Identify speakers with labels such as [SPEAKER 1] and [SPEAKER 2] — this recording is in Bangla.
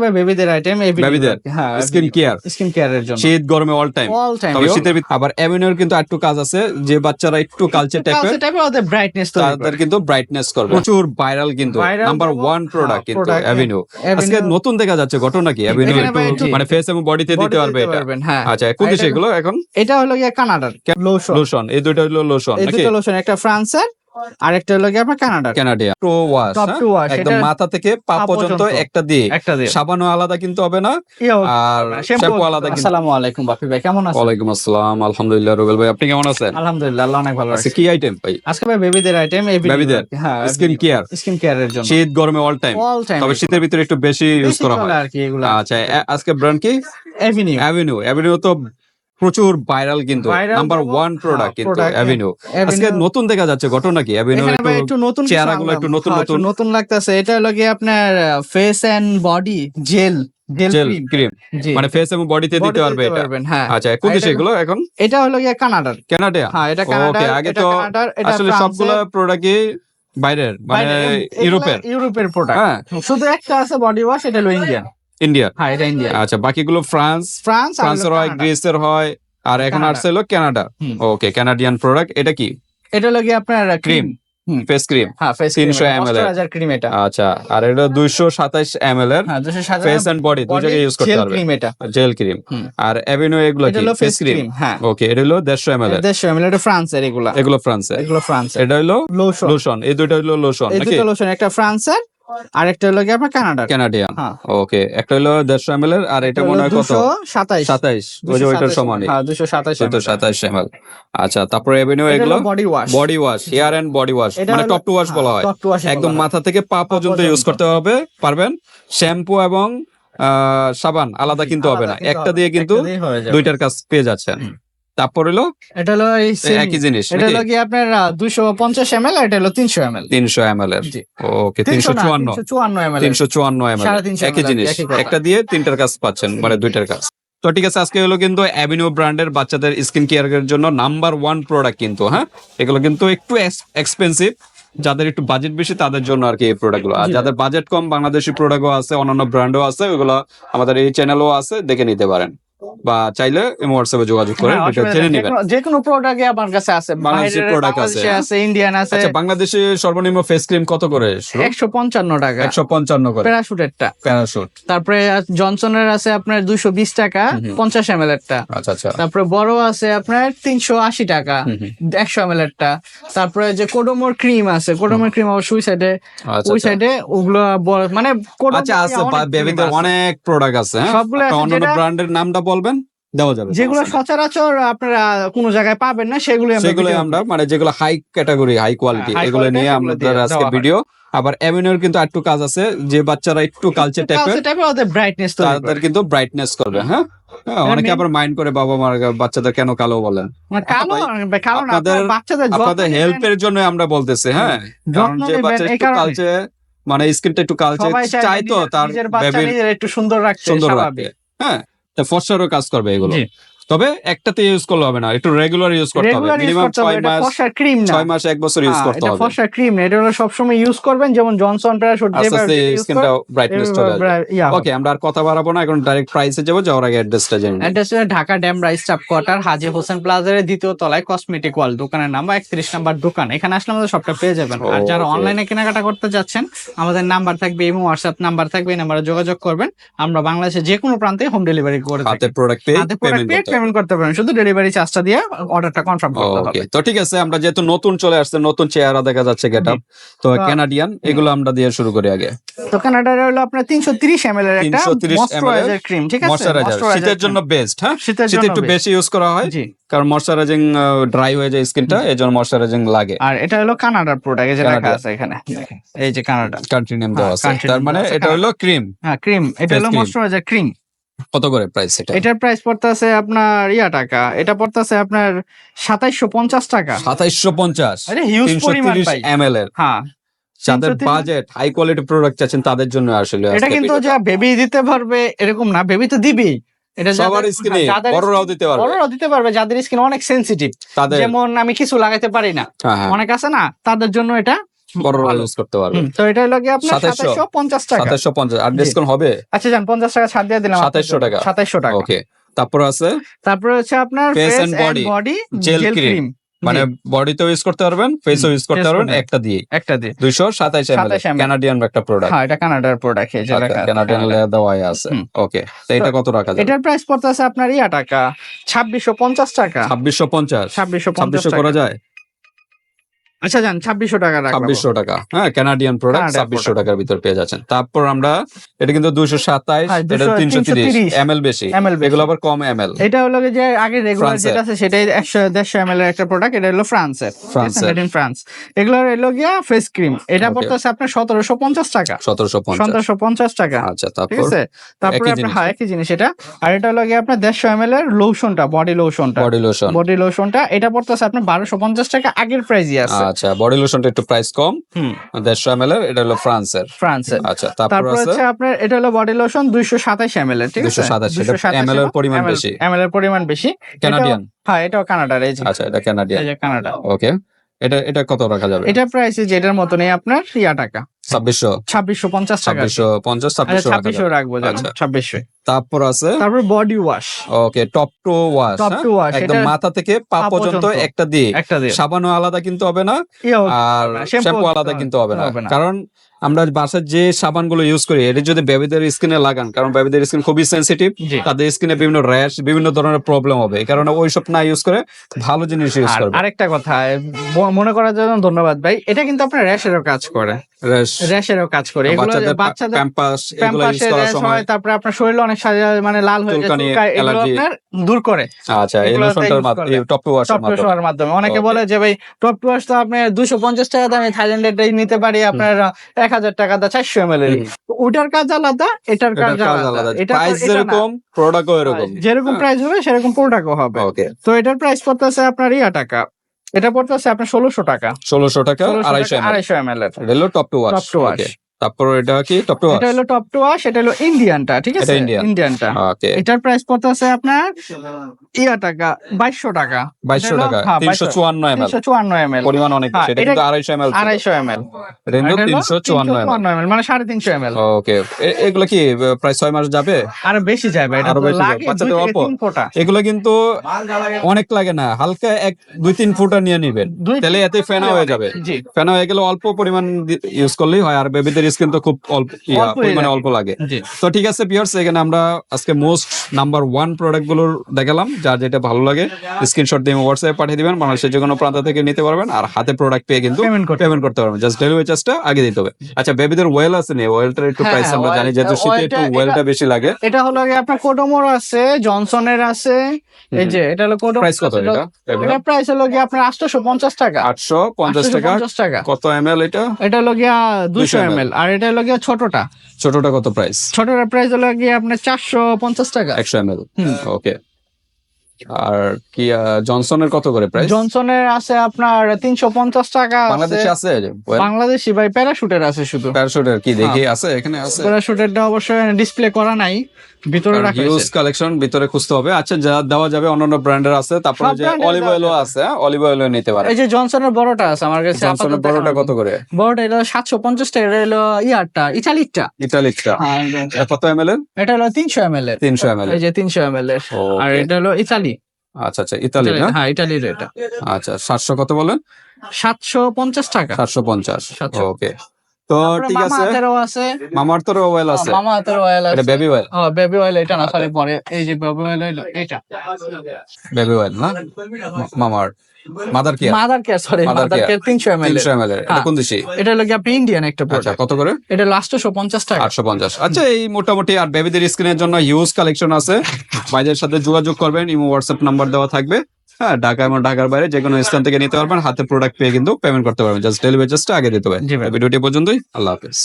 [SPEAKER 1] বেবিদের আইটেম
[SPEAKER 2] বেবিদের
[SPEAKER 1] হ্যাঁ
[SPEAKER 2] স্কিন কেয়ারের
[SPEAKER 1] জন্য
[SPEAKER 2] শীত গরমে অল টাইম তবে শীতের আবার অ্যাভিনিউর কিন্তু একটু কাজ আছে যে বাচ্চারা একটু কালচার টাইপের
[SPEAKER 1] ওদের ব্রাইটনেস
[SPEAKER 2] তাদের কিন্তু ব্রাইটনেস করবে প্রচুর ভাইরাল কিন্তু নাম্বার 1 প্রোডাক্ট কিন্তু অ্যাভিনিউ আজকে নতুন দেখা যাচ্ছে ঘটনা কি অ্যাভিনিউ একটু মানে ফেস এবং বডিতে দিতে পারবে এটা আচ্ছা কোন দেশে এগুলো এখন
[SPEAKER 1] এটা হলো গিয়ে কানাডার
[SPEAKER 2] লোশন এই দুটো হলো লোশন
[SPEAKER 1] এই দুটো লোশন একটা ফ্রান্সের আর একটা হলো গিয়ে আপনার
[SPEAKER 2] কানাডিয়ান টু ওয়াশ একদম মাথা থেকে পা পর্যন্ত একটা দিয়ে সাবানও আলাদা কিন্তু হবে না আর শ্যাম্পু আলাদা কিন্তু
[SPEAKER 1] আসসালামু আলাইকুম বাপি ভাই কেমন আছেন?
[SPEAKER 2] ওয়ালাইকুম আসসালাম আলহামদুলিল্লাহ রুবেল ভাই আপনি কেমন আছেন?
[SPEAKER 1] আলহামদুলিল্লাহ আল্লাহ অনেক ভালো আছে।
[SPEAKER 2] কি আইটেম ভাই
[SPEAKER 1] আজকে ভাই বেবিদের আইটেম
[SPEAKER 2] বেবিদের
[SPEAKER 1] হ্যাঁ
[SPEAKER 2] স্কিন
[SPEAKER 1] কেয়ারের জন্য
[SPEAKER 2] শীত গরমে অল টাইম তবে শীতের ভিতরে একটু বেশি ইউজ করা হয়
[SPEAKER 1] আর কি এগুলো
[SPEAKER 2] আচ্ছা আজকে ব্র্যান্ড কি অ্যাভিনিউ তো প্রচুর ভাইরাল কিন্তু নাম্বার 1 প্রোডাক্ট কিন্তু অ্যাভিনিউ আজকে নতুন দেখা যাচ্ছে ঘটনা কি অ্যাভিনিউ
[SPEAKER 1] একটু নতুন
[SPEAKER 2] চেহারাগুলো একটু
[SPEAKER 1] নতুন লাগতেছে। এটা হলো গিয়ে আপনার face and body gel
[SPEAKER 2] cream মানে ফেস এবং বডিতে দিতে পারবে এটা আচ্ছা কোন দেশে এগুলো এখন?
[SPEAKER 1] এটা হলো গিয়ে কানাডা
[SPEAKER 2] হ্যাঁ এটা কানাডা ওকে আগে তো আসলে সবগুলো প্রোডাক্টই বাইরের মানে
[SPEAKER 1] ইউরোপের প্রোডাক্ট হ্যাঁ শুধু একটা আছে বডি ওয়াশ এটা হলো
[SPEAKER 2] ইন্ডিয়া
[SPEAKER 1] হ্যাঁ এটা ইন্ডিয়া
[SPEAKER 2] আচ্ছা বাকিগুলো ফ্রান্সের হয় গ্রিসের হয় আর এখন আসছে হলো কানাডা ওকে কানাডিয়ান প্রোডাক্ট এটা কি?
[SPEAKER 1] এটা হলো গিয়ে আপনার ক্রিম
[SPEAKER 2] ফেস ক্রিম
[SPEAKER 1] হ্যাঁ
[SPEAKER 2] 300 ml
[SPEAKER 1] এর ক্রিম এটা
[SPEAKER 2] আচ্ছা আর এটা 227 ml এর
[SPEAKER 1] হ্যাঁ 227
[SPEAKER 2] ফেস এন্ড বডি দুই জায়গায় ইউজ করতে পারবে
[SPEAKER 1] ক্রিম এটা
[SPEAKER 2] জেল ক্রিম আর অ্যাভিনিউ এগুলো কি ফেস ক্রিম
[SPEAKER 1] হ্যাঁ
[SPEAKER 2] ওকে এটা হলো 150 ml
[SPEAKER 1] 150 ml এটা ফ্রান্সের এগুলো ফ্রান্সের
[SPEAKER 2] এটা হলো লোশন এই দুটো হলো লোশন
[SPEAKER 1] এই দুটো লোশন একটা ফ্রান্সের আর একটা হলো কি আপনার
[SPEAKER 2] কানাডিয়ান ওকে একটা হলো 150 ml আর এটা মনে হয় কত 27 ওই যে ওইটার সমান
[SPEAKER 1] হ্যাঁ 227
[SPEAKER 2] ml আচ্ছা তারপরে অ্যাভিনিউ এগুলো body wash hair and body wash মানে টপ টু ওয়াশ বলা হয় একদম মাথা থেকে পা পর্যন্ত ইউজ করতে পারবেন শ্যাম্পু এবং সাবান আলাদা কিন্তু হবে না একটা দিয়ে কিন্তু দুইটার কাজ পেয়ে যাচ্ছেন তারপর হলো
[SPEAKER 1] এটা হলো
[SPEAKER 2] একই জিনিস
[SPEAKER 1] এটা হলো কি আপনার 250 ml আর এটা হলো 300 ml
[SPEAKER 2] 300 ml এর ওকে 354 ml একই জিনিস একটা দিয়ে তিনটার কাজ পাচ্ছেন মানে দুইটার কাজ তো ঠিক আছে আজকে হলো কিন্তু অ্যাভিনিউ ব্র্যান্ডের বাচ্চাদের স্কিন কেয়ারের জন্য নাম্বার 1 প্রোডাক্ট কিন্তু হ্যাঁ এগুলো কিন্তু একটু এক্সপেন্সিভ যাদের একটু বাজেট বেশি তাদের জন্য আর কি এই প্রোডাক্ট গুলো আর যাদের বাজেট কম বাংলাদেশি প্রোডাক্টও আছে অন্যান্য ব্র্যান্ডও আছে ওগুলো আমাদের এই চ্যানেলও আছে দেখে নিতে পারেন বা চাইলে হোয়াটসঅ্যাপে যোগাযোগ করে এটা জেনে নেবেন
[SPEAKER 1] যে কোনো প্রোডাক্টই আমার কাছে আছে
[SPEAKER 2] বাংলাদেশি প্রোডাক্ট আছে
[SPEAKER 1] ইন্ডিয়ান আছে
[SPEAKER 2] আচ্ছা বাংলাদেশে সর্বনিম্ন ফেস ক্রিম কত করে
[SPEAKER 1] 155 টাকা
[SPEAKER 2] 155 করে প্যারাশুট
[SPEAKER 1] তারপরে জনসনের আছে আপনার 220 টাকা 50 ml এরটা
[SPEAKER 2] আচ্ছা
[SPEAKER 1] তারপরে বড় আছে আপনার 380 টাকা 100 ml এরটা তারপরে যে কোডোমোর ক্রিম আছে কোডোমোর ক্রিম অবশ্যই ওই সাইডে ওগুলো মানে
[SPEAKER 2] আচ্ছা আছে বেবিদের অনেক প্রোডাক্ট আছে হ্যাঁ
[SPEAKER 1] সবগুলো
[SPEAKER 2] অন্য ব্র্যান্ডের নামটা বলবেন দেওয়া যাবে
[SPEAKER 1] যেগুলো সচরাচর আপনারা কোনো জায়গায় পাবেন না সেগুলো
[SPEAKER 2] আমরা মানে যেগুলো হাই ক্যাটাগরি হাই কোয়ালিটি এগুলো নিয়ে আমাদের আজকে ভিডিও আবার অ্যাভিনিউর কিন্তু একটু কাজ আছে যে বাচ্চারা একটু কালচার টাইপের
[SPEAKER 1] ওদের ব্রাইটনেস
[SPEAKER 2] তাদের কিন্তু ব্রাইটনেস করবে হ্যাঁ অনেকে আবার মাইন্ড করে বাবা মার বাচ্চাদের কেন কালো বলেন আপনাদের হেল্পের জন্য আমরা বলতেছি হ্যাঁ কারণ যে বাচ্চা একটু কালচার মানে স্কিনটা একটু কালচার চাই তো তার বেবির
[SPEAKER 1] একটু সুন্দর
[SPEAKER 2] রাখবে হ্যাঁ ফর্সারও কাজ করবে এগুলো তবে একটাতে ইউজ করলে হবে না একটু রেগুলার ইউজ করতে হবে মিনিমাম 6 মাস 1 বছর ইউজ করতে হবে
[SPEAKER 1] ফর্সার ক্রিম এটা হলো সব সময় ইউজ করবেন যেমন জনসন প্যারাশুট
[SPEAKER 2] স্কিনটা ব্রাইটনেস চলে আসবে ওকে আমরা আর কথা বাড়াবো না এখন ডাইরেক্ট প্রাইসে যাব যাওয়ার আগে অ্যাড্রেসটা জেনে নিই
[SPEAKER 1] address Dhaka Demra staff quarter হাজী হোসেন প্লাজার দ্বিতীয় তলায় কসমেটিক ওয়ার্ল্ড দোকানের নাম 31 নাম্বার দোকান এখানে আসলে আমাদের সবটা পেয়ে যাবেন আর যারা অনলাইনে কেনাকাটা করতে যাচ্ছেন আমাদের নাম্বার থাকবে এবং হোয়াটসঅ্যাপ নাম্বার থাকবে এই নম্বরে যোগাযোগ করবেন আমরা বাংলাদেশে যে কোনো প্রান্তে হোম ডেলিভারি করে থাকি
[SPEAKER 2] হাতে প্রোডাক্ট
[SPEAKER 1] পেমেন্ট করতে পারেন শুধু ডেলিভারি চার্জটা দিয়ে অর্ডারটা কনফার্ম করতে হবে
[SPEAKER 2] তো ঠিক আছে আমরা যেহেতু নতুন চলে আসছে নতুন চেহারা দেখা যাচ্ছে গেটআপ তো কানাডিয়ান এগুলো আমরা দিয়ে শুরু করি আগে
[SPEAKER 1] তো কানাডার হলো আপনার 330 ml এর একটা
[SPEAKER 2] 330 ml এর
[SPEAKER 1] ক্রিম ঠিক আছে
[SPEAKER 2] ময়শ্চারাইজার শীতের জন্য বেস্ট হ্যাঁ শীতে একটু বেশি ইউজ করা হয় কারণ ময়শ্চারাইজিং ড্রাই হয়ে যায় স্কিনটা এজন্য ময়শ্চারাইজিং লাগে
[SPEAKER 1] আর এটা হলো কানাডার প্রোডাক্ট যে লেখা আছে এখানে এই যে কানাডা
[SPEAKER 2] কান্ট্রি নেম দেওয়া আছে তার মানে এটা হলো ক্রিম
[SPEAKER 1] হ্যাঁ ক্রিম এটা হলো ময়শ্চারাইজার ক্রিম
[SPEAKER 2] কত করে প্রাইস
[SPEAKER 1] এটার প্রাইস পড়তেছে আপনার টাকা এটা পড়তেছে আপনার 2750 টাকা
[SPEAKER 2] 2750
[SPEAKER 1] আরে হিউজ পরিমাণ ভাই
[SPEAKER 2] ml এর
[SPEAKER 1] হ্যাঁ
[SPEAKER 2] যাদের বাজেট হাই কোয়ালিটি প্রোডাক্ট চাচ্ছেন তাদের জন্য আসলে
[SPEAKER 1] এটা কিন্তু যা বেবি দিতে পারবে এরকম না বেবি তো দিবেই
[SPEAKER 2] এটা সবার স্কিনে বড়রাও
[SPEAKER 1] দিতে পারবে যাদের স্কিন অনেক সেনসিটিভ যেমন আমি কিছু লাগাইতে পারি না অনেক আছে না তাদের জন্য এটা
[SPEAKER 2] বড়রা ইউজ করতে পারবে।
[SPEAKER 1] তো এটা হলো কি আপনার 2750 টাকা।
[SPEAKER 2] 2750 আর ডিসকাউন্ট হবে?
[SPEAKER 1] আচ্ছা জান 50 টাকা ছাড় দিয়ে দিলাম
[SPEAKER 2] 2700 টাকা।
[SPEAKER 1] 2700 টাকা।
[SPEAKER 2] ওকে, তারপর আছে
[SPEAKER 1] তারপরে হচ্ছে আপনার
[SPEAKER 2] face
[SPEAKER 1] face
[SPEAKER 2] and
[SPEAKER 1] and body
[SPEAKER 2] gel
[SPEAKER 1] gel
[SPEAKER 2] cream,
[SPEAKER 1] cream,
[SPEAKER 2] মানে বডিতেও ইউজ করতে পারবেন, ফেসও ইউজ করতে পারবেন একটা দিয়ে। 227 ml
[SPEAKER 1] 27 ml
[SPEAKER 2] কানাডিয়ান একটা প্রোডাক্ট।
[SPEAKER 1] হ্যাঁ এটা কানাডার প্রোডাক্ট, এই যে লেখা আছে
[SPEAKER 2] কানাডিয়ান লেখা দেওয়া আছে। ওকে, তো এটা কত রাখা যাবে?
[SPEAKER 1] এটার প্রাইস পড়তেছে আপনার টাকা 2650 টাকা।
[SPEAKER 2] 2650
[SPEAKER 1] 2650
[SPEAKER 2] করা যায়?
[SPEAKER 1] আচ্ছা জান 2600 টাকা রাখবো।
[SPEAKER 2] 2600 টাকা, হ্যাঁ কানাডিয়ান প্রোডাক্ট 2600 টাকার ভিতর পেয়ে যাচ্ছেন। তারপর আমরা এটা কিন্তু 227, এটা 330 ml বেশি, এগুলো আবার কম ml।
[SPEAKER 1] এটা হলো যে আগে রেগুলার যেটা আছে সেটাই 100-150 ml এর একটা প্রোডাক্ট, এটা হলো ফ্রান্স, এগুলো হলো গিয়া ফেস ক্রিম, এটা পড়তেছে আপনার 1750 টাকা। 1750 টাকা।
[SPEAKER 2] আচ্ছা,
[SPEAKER 1] ঠিক আছে। তারপরে আপনার একই জিনিস এটা। আর এটা হলো গিয়া আপনার 150 ml এর লোশনটা, বডি লোশনটা এটা পড়তেছে আপনার 1250 টাকা, আগের প্রাইসই আছে।
[SPEAKER 2] আচ্ছা, বডি লোশনটা একটু প্রাইস কম, 150 ml এর, এটা হলো ফ্রান্সের। আচ্ছা, তারপর
[SPEAKER 1] আছে আপনার এটা হলো বডি লোশন 227 ml এর, ঠিক আছে।
[SPEAKER 2] 227 ml এর পরিমাণ বেশি, কানাডিয়ান।
[SPEAKER 1] হ্যাঁ এটাও কানাডার, এই যে।
[SPEAKER 2] আচ্ছা, এটা কানাডিয়ান,
[SPEAKER 1] এই যে কানাডা।
[SPEAKER 2] ওকে, এটা কত রাখা যাবে?
[SPEAKER 1] এটা প্রাইস যেটার মতনই আপনার টাকা
[SPEAKER 2] 2650
[SPEAKER 1] টাকা। 2600 রাখবো, 2600।
[SPEAKER 2] তারপর আছে
[SPEAKER 1] body wash.
[SPEAKER 2] Okay, top to wash, একদম মাথা থেকে পা পর্যন্ত একটা দিয়ে। সাবানও আলাদা কিনতে হবে না, আর শ্যাম্পু আলাদা কিনতে হবে না, কারণ আমরা বাসায় যে সাবানগুলো ইউজ করি এটা যদি বেবিদের স্কিনে লাগান, কারণ বেবিদের স্কিন খুবই সেনসিটিভ, তাদের স্কিনে বিভিন্ন র্যাশ, বিভিন্ন ধরনের প্রবলেম হবে, এই কারণে ওইসব না ইউজ করে ভালো জিনিস ইউজ করবে।
[SPEAKER 1] আরেকটা কথা মনে করার জন্য ধন্যবাদ ভাই, এটা কিন্তু আপনার র্যাশেরও কাজ করে, র্যাশেরও কাজ করে। এগুলো বাচ্চাদের প্যাম্পাস, এগুলো ইউজ করার সময়, তারপরে আপনার শরীরে অনেক মানে লাল হয়ে যায়, এগুলো আপনার দূর করে।
[SPEAKER 2] আচ্ছা, এই লোশনটার মাধ্যমে, টপ টু ওয়াশের
[SPEAKER 1] মাধ্যমে। অনেকে বলে যে ভাই টপ টু ওয়াশ তো আপনি 250 টাকা দামে থাইল্যান্ডেরটাই নিতে পারি আপনার 1000 টাকা দা 400 ml এর, ওটার কাজ আলাদা, এটার কাজ আলাদা। এটা
[SPEAKER 2] প্রাইস যেরকম প্রোডাক্টও এরকম,
[SPEAKER 1] যেরকম প্রাইস হবে সেরকম প্রোডাক্টও হবে। তো এটার প্রাইস পড়তেছে আপনার টাকা, এটা পড়তেছে আপনার 1600 টাকা।
[SPEAKER 2] 250 ml এর, এটা হলো টপ টু ওয়াশ। তারপর এটা কি টপ টু ওয়াশ?
[SPEAKER 1] এটা হলো টপ টু ওয়াশ, এটা হলো ইন্ডিয়ানটা, ঠিক আছে, ইন্ডিয়ানটা। ওকে, এটার প্রাইস পড়তেছে আপনার টাকা 2200 টাকা।
[SPEAKER 2] 2200 টাকা, 354 ml, পরিমাণ অনেক বেশি, এটা কিন্তু 250 ml,
[SPEAKER 1] 250 ml,
[SPEAKER 2] এটা হলো 354 ml,
[SPEAKER 1] মানে 350 ml।
[SPEAKER 2] ওকে, এগুলো কি প্রায় 6 মাস যাবে?
[SPEAKER 1] আরো বেশি যাবে, এটা তো লাগে
[SPEAKER 2] বাচ্চাদের অল্প।
[SPEAKER 1] 3 ফোঁটা,
[SPEAKER 2] এগুলো কিন্তু অনেক লাগে না, হালকা 1-2-3 ফোঁটা নিয়ে নেবেন, তাহলে এতে ফেনা হয়ে যাবে। ফেনা হয়ে গেলে অল্প পরিমাণ ইউজ করলেই হয়, আর বেবিদের স্কিন তো খুব অল্প পরিমাণে অল্প লাগে। তো ঠিক আছে ভিউয়ার্স, এখানে আমরা আজকে মোস্ট নাম্বার 1 প্রোডাক্ট গুলো দেখালাম, যার যেটা ভালো লাগে স্ক্রিনশট দিয়ে হোয়াটসঅ্যাপে পাঠিয়ে দিবেন, বাংলাদেশের যে কোনো প্রান্ত থেকে নিতে পারবেন, আর হাতে প্রোডাক্ট পেয়ে কিন্তু পেমেন্ট করতে পারবেন, জাস্ট ডেলিভারি চার্জটা আগে দিতে হবে। আচ্ছা, বেবিদের ওয়েল আছে না, ওয়েলটার একটু প্রাইস আমরা জানি, যেহেতু শীতে একটু ওয়েলটা বেশি লাগে।
[SPEAKER 1] এটা হলো আপনার কোডোমোর আছে, জনসনের আছে, এই যে এটা হলো কোডোমোর।
[SPEAKER 2] প্রাইস কত এটা?
[SPEAKER 1] এটা প্রাইস হলো আপনার 850 টাকা।
[SPEAKER 2] 850 টাকা। কত ml এটা?
[SPEAKER 1] এটা হলো 200 ml, আর এটা হলো ছোটটা
[SPEAKER 2] কত প্রাইস?
[SPEAKER 1] ছোটটা প্রাইস হলো আপনার 450 টাকা
[SPEAKER 2] 100 ml। ওকে, আর কি জনসনের কত করে প্রাইস?
[SPEAKER 1] জনসনের আছে আপনার 350 টাকা।
[SPEAKER 2] বাংলাদেশে আছে?
[SPEAKER 1] বাংলাদেশি ভাই প্যারাশুটের আছে, শুধু
[SPEAKER 2] প্যারাশুটের কি দেখি আছে, এখানে আছে।
[SPEAKER 1] প্যারাশুটেরটা অবশ্যই ডিসপ্লে করা নাই, ভিতরে রাখা আছে,
[SPEAKER 2] হিউজ কালেকশন, ভিতরে খুঁজতে হবে। আচ্ছা, যা দেওয়া যাবে অন্যান্য ব্র্যান্ডের আছে, তারপরে যে অলিভ অয়েলও আছে, অলিভ অয়েলও নিতে পারে।
[SPEAKER 1] এই যে জনসনের বড়টা আছে আমার কাছে।
[SPEAKER 2] জনসনের বড়টা কত করে?
[SPEAKER 1] বড়টা হলো 750 টাকা, এটা হলো ইটালিটা।
[SPEAKER 2] কত ml এর?
[SPEAKER 1] এটা হলো 300 ml এর।
[SPEAKER 2] 300 ml,
[SPEAKER 1] এই যে 300 ml এর, আর এটা হলো ইতালি।
[SPEAKER 2] আচ্ছা, ইতালি না?
[SPEAKER 1] হ্যাঁ, ইতালির এটা।
[SPEAKER 2] আচ্ছা, 700 কত বলেন?
[SPEAKER 1] 750 টাকা।
[SPEAKER 2] 750। ওকে, তো ঠিক আছে। মামাআর্থের অয়েল আছে।
[SPEAKER 1] মামাআর্থের অয়েল আছে।
[SPEAKER 2] এটা বেবি অয়েল?
[SPEAKER 1] বেবি অয়েল এটা না, সরি, পরে এই যে বেবি অয়েল হলো এটা।
[SPEAKER 2] বেবি অয়েল না, Mamaearth. Mother care, sorry, mother care 300 ml। এটা কোন দেশি? এটা হলো আপনি ইন্ডিয়ান একটা প্রোডাক্ট। আচ্ছা, কত করে? এটা 850 টাকা। 850। আচ্ছা, এই মোটামুটি। আর বেবিদের স্কিনের জন্য হিউজ কালেকশন আছে, ভাইদের সাথে যোগাযোগ করবেন, ইমো হোয়াটসঅ্যাপ নাম্বার দেওয়া থাকবে। হ্যাঁ, ঢাকা এবং ঢাকার বাইরে যে কোনো স্থান থেকে নিতে পারবেন, হাতে প্রোডাক্ট পেয়ে কিন্তু পেমেন্ট করতে পারবেন, জাস্ট ডেলিভারি চার্জটা আগে দিতে হবে। ভিডিওটি পর্যন্তই, আল্লাহ হাফেজ।